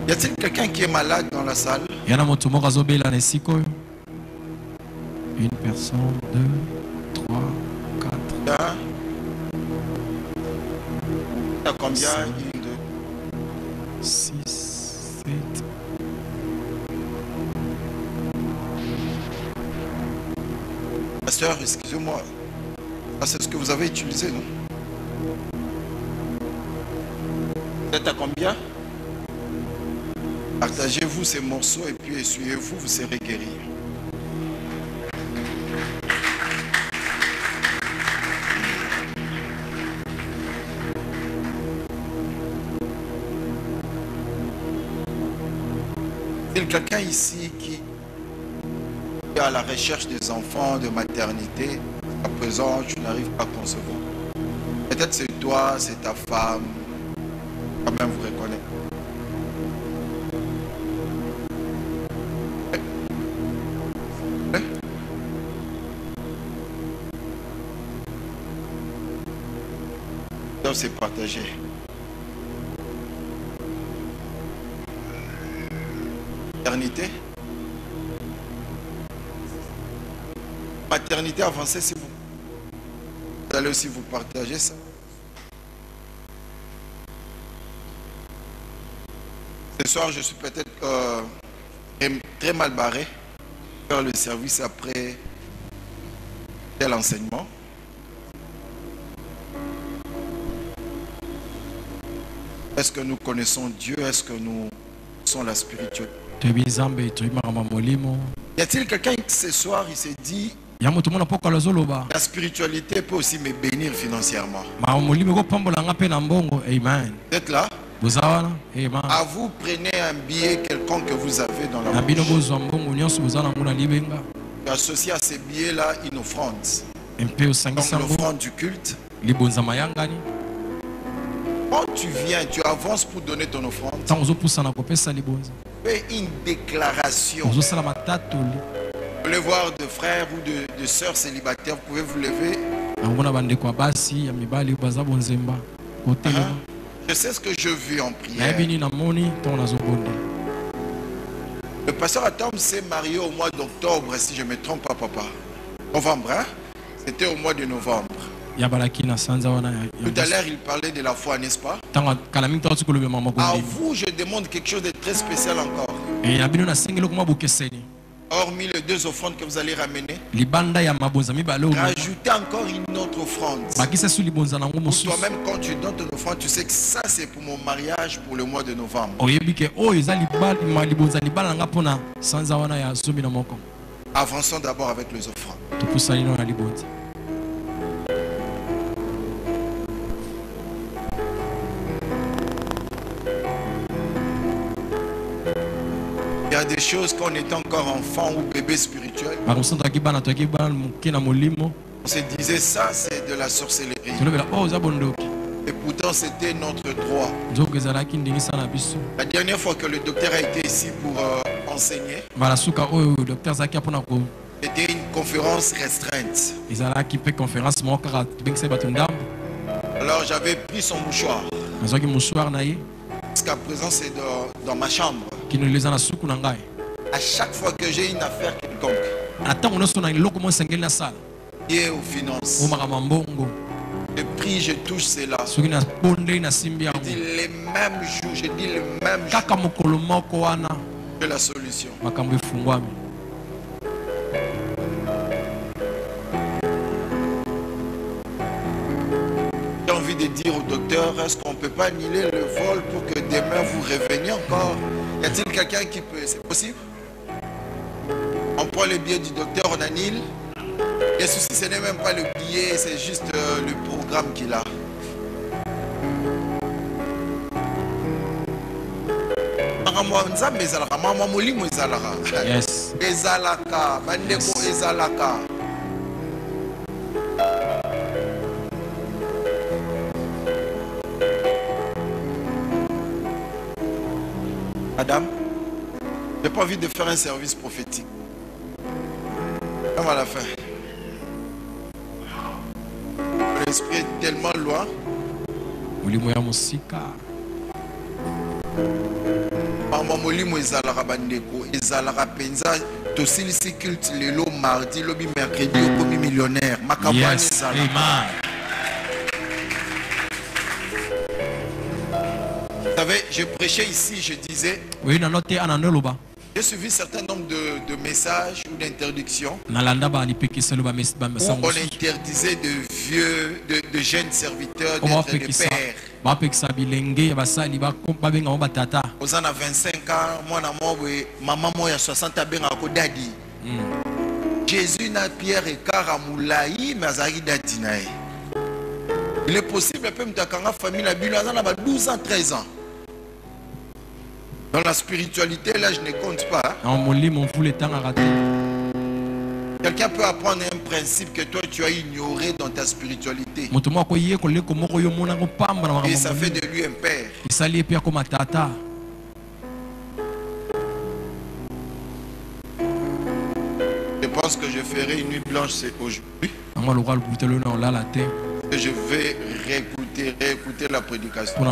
Y a-t-il quelqu'un qui est malade dans la salle? Une personne, 2, 3, 4. T'as combien? 1, 2, 6, 7. Pasteur, excusez-moi. Ah, c'est ce que vous avez utilisé, non? Vous êtes à combien? Partagez-vous ces morceaux et puis essuyez-vous, vous serez guéris. Il y a quelqu'un ici qui est à la recherche des enfants de maternité. À présent, tu n'arrives pas à concevoir. Peut-être c'est toi, c'est ta femme. Quand même vous reconnaître. Donc c'est partagé. Maternité. Maternité avancée, c'est vous. Vous allez aussi vous partager ça. Ce soir, je suis peut-être très mal barré. Faire le service après tel enseignement. Est-ce que nous connaissons Dieu? Est-ce que nous sommes la spiritualité? Y a-t-il quelqu'un qui ce soir, il s'est dit, la spiritualité peut aussi me bénir financièrement? Vous êtes là? À vous, prenez un billet quelconque que vous avez dans la bouche. Associé à ces billets-là une offrande. Donc l'offrande du culte. Quand tu viens, tu avances pour donner ton offrande. Fais une déclaration. Vous voulez voir de frères ou de sœurs célibataires, vous pouvez vous lever. Je sais ce que je vis en prière. Le pasteur Atom s'est marié au mois d'octobre, si je ne me trompe pas, papa. Novembre, hein? C'était au mois de novembre. Tout à l'heure, il parlait de la foi, n'est-ce pas? À vous, je demande quelque chose de très spécial encore. Hormis les 2 offrandes que vous allez ramener, rajoutez encore une autre offrande. Pour toi-même, quand tu donnes ton offrande, tu sais que ça, c'est pour mon mariage pour le mois de novembre. Avançons d'abord avec les offrandes. Il y a des choses qu'on est encore enfant ou bébé spirituel. On se disait ça, c'est de la sorcellerie. Et pourtant, c'était notre droit. La dernière fois que le docteur a été ici pour enseigner, c'était une conférence restreinte. Alors j'avais pris son mouchoir. Jusqu'à présent, c'est dans ma chambre. À chaque fois que j'ai une affaire quelconque, liée aux finances, je prie, je touche cela. Je dis les mêmes jours, je dis le même jour de la solution. de dire au docteur, est-ce qu'on ne peut pas annuler le vol pour que demain vous reveniez encore? Y a-t-il quelqu'un qui peut? C'est possible? On prend le billet du docteur, on annule. Le souci, ce n'est même pas le billet, c'est juste le programme qu'il a. Yes. Ezalaka, bandeko ezalaka. Madame, j'ai pas envie de faire un service prophétique. Même à la fin. L'esprit est tellement loin. Mama molimo ezalaka bandeko, ezalaka penza tosilisi culte lelo mardi lobi mercredi okomi millionnaire. Makabani ezalaka. Vous savez, je prêchais ici, je disais, j'ai suivi un certain nombre de messages ou d'interdictions où on interdisait de jeunes serviteurs d'être des pères. Aux ans à 25 ans, maman moya 60 ans, daddy. Jésus n'a Pierre et Karamoulaï, mais Azari Dadinaï. Il est possible que la famille la Bible a 12 ans, 13 ans. Dans la spiritualité, là, je ne compte pas. Quelqu'un peut apprendre un principe que toi, tu as ignoré dans ta spiritualité. Et ça fait de lui un père. Je pense que je ferai une nuit blanche aujourd'hui. Et je vais réécouter la prédication.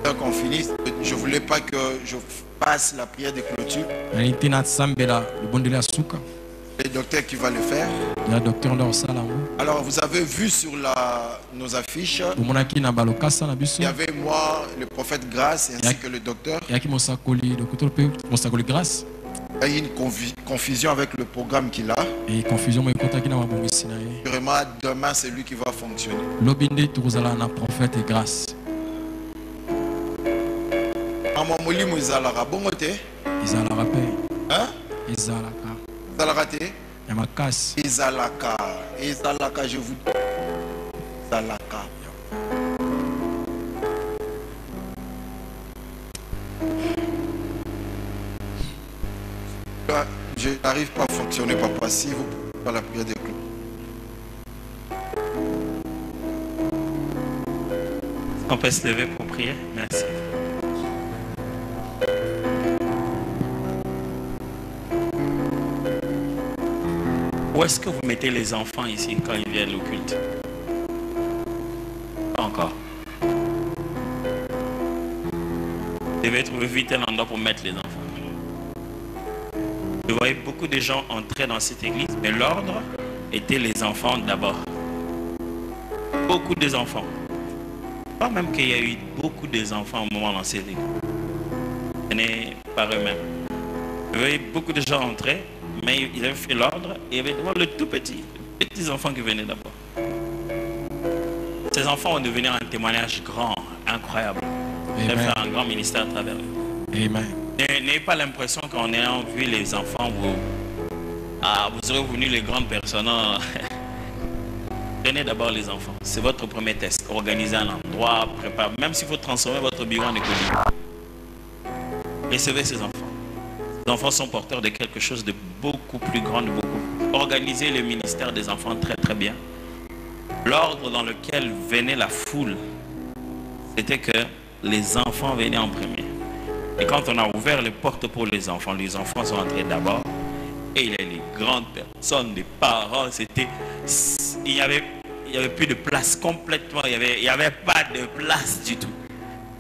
Donc on finit. Je ne voulais pas que je fasse la prière de clôture. Le docteur qui va le faire. Alors vous avez vu sur nos affiches, il y avait moi, le prophète Grâce, ainsi que le docteur. Il y a eu une confusion avec le programme qu'il a. Vraiment, demain, c'est lui qui va fonctionner. Amamolimo izalaka bongote. Izalaka pe. Hein? Izalaka. Izalaka te. Yamakasi. Izalaka. Izalaka, je vous dis. Izalaka. Je n'arrive pas à fonctionner, papa. Si vous pouvez faire la prière des clous. On peut se lever pour prier. Merci. Où est-ce que vous mettez les enfants ici quand ils viennent au culte? Pas encore. Vous devez trouver vite un endroit pour mettre les enfants. Je voyais beaucoup de gens entrer dans cette église, mais l'ordre était les enfants d'abord. Beaucoup des enfants. Pas même qu'il y a eu beaucoup des enfants au moment dans cette église. Ce n'est pas eux-mêmes. Je voyais beaucoup de gens entrer, mais ils avaient fait l'ordre et il y avait devant le tout petit, les petits enfants qui venaient d'abord. Ces enfants ont devenu un témoignage grand, incroyable. Ils ont fait un grand ministère à travers eux. Amen. N'ayez pas l'impression qu'en ayant vu les enfants, vous serez venus les grandes personnes. Prenez d'abord les enfants. C'est votre premier test. Organisez un endroit, préparez. Même s'il faut transformer votre bureau en école. Recevez ces enfants. Les enfants sont porteurs de quelque chose de beaucoup plus grand, de beaucoup. Organisez le ministère des enfants très très bien. L'ordre dans lequel venait la foule, c'était que les enfants venaient en premier. Et quand on a ouvert les portes pour les enfants sont entrés d'abord. Et il y a les grandes personnes, les parents, c'était... Il n'y avait plus de place complètement, il n'y avait pas de place du tout.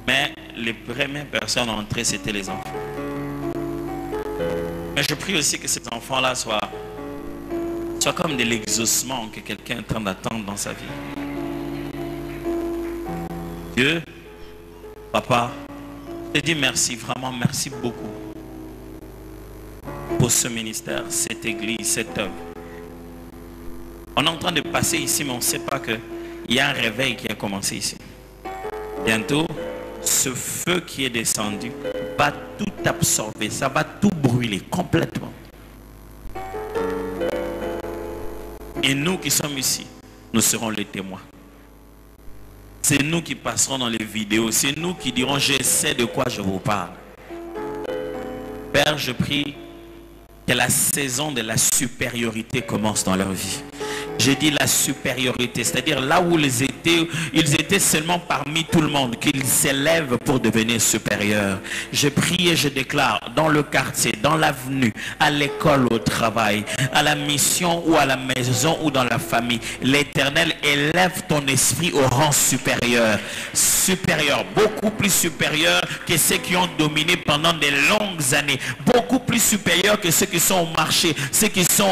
Mais les premières personnes entrées, c'était les enfants. Mais je prie aussi que ces enfants-là soient comme de l'exaucement que quelqu'un est en train d'attendre dans sa vie. Dieu, papa, je te dis merci, vraiment merci beaucoup pour ce ministère, cette église, cette œuvre. On est en train de passer ici, mais on ne sait pas qu'il y a un réveil qui a commencé ici. Bientôt, ce feu qui est descendu va tout absorber, ça va tout brûler complètement. Et nous qui sommes ici, nous serons les témoins. C'est nous qui passerons dans les vidéos, c'est nous qui dirons je sais de quoi je vous parle. Père, je prie que la saison de la supériorité commence dans leur vie. J'ai dit la supériorité, c'est-à-dire là où ils étaient seulement parmi tout le monde, qu'ils s'élèvent pour devenir supérieurs. Je prie et je déclare dans le quartier, dans l'avenue, à l'école, au travail, à la mission ou à la maison ou dans la famille. L'Éternel élève ton esprit au rang supérieur. Supérieur, beaucoup plus supérieur que ceux qui ont dominé pendant des longues années. Beaucoup plus supérieur que ceux qui sont au marché, ceux qui sont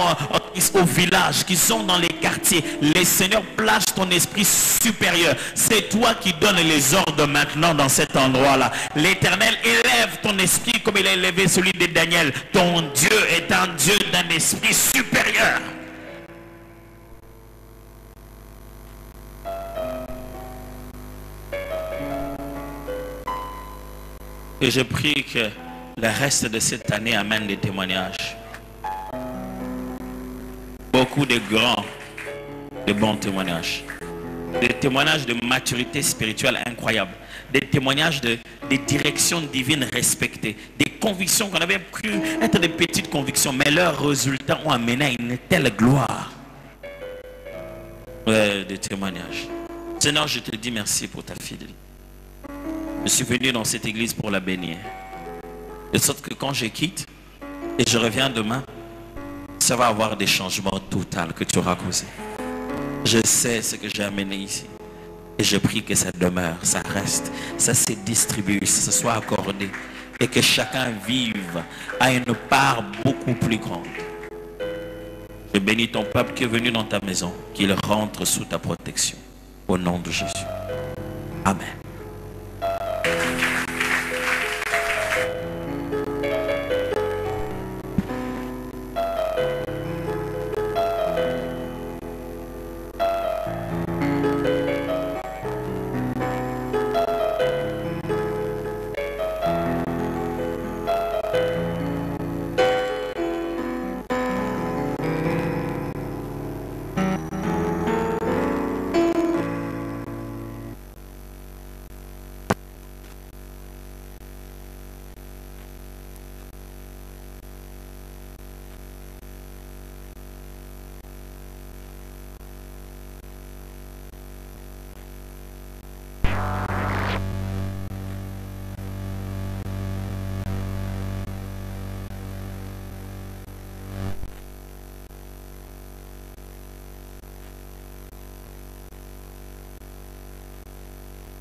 au village, qui sont dans les quartiers. Les seigneurs place ton esprit supérieur. C'est toi qui donnes les ordres maintenant dans cet endroit-là. L'Éternel élève ton esprit comme il a élevé celui de Daniel. Ton Dieu est un Dieu d'un esprit supérieur. Et je prie que le reste de cette année amène des témoignages. Beaucoup de grands, de bons témoignages. Des témoignages de maturité spirituelle incroyable. Des témoignages de direction divine respectée. Des convictions qu'on avait cru être des petites convictions, mais leurs résultats ont amené à une telle gloire. Ouais, des témoignages. Seigneur, je te dis merci pour ta fidélité. Je suis venu dans cette église pour la bénir. De sorte que quand je quitte et je reviens demain, ça va avoir des changements totaux que tu auras causés. Je sais ce que j'ai amené ici. Et je prie que ça demeure, ça reste, ça se distribue, que ça soit accordé. Et que chacun vive à une part beaucoup plus grande. Je bénis ton peuple qui est venu dans ta maison, qu'il rentre sous ta protection. Au nom de Jésus.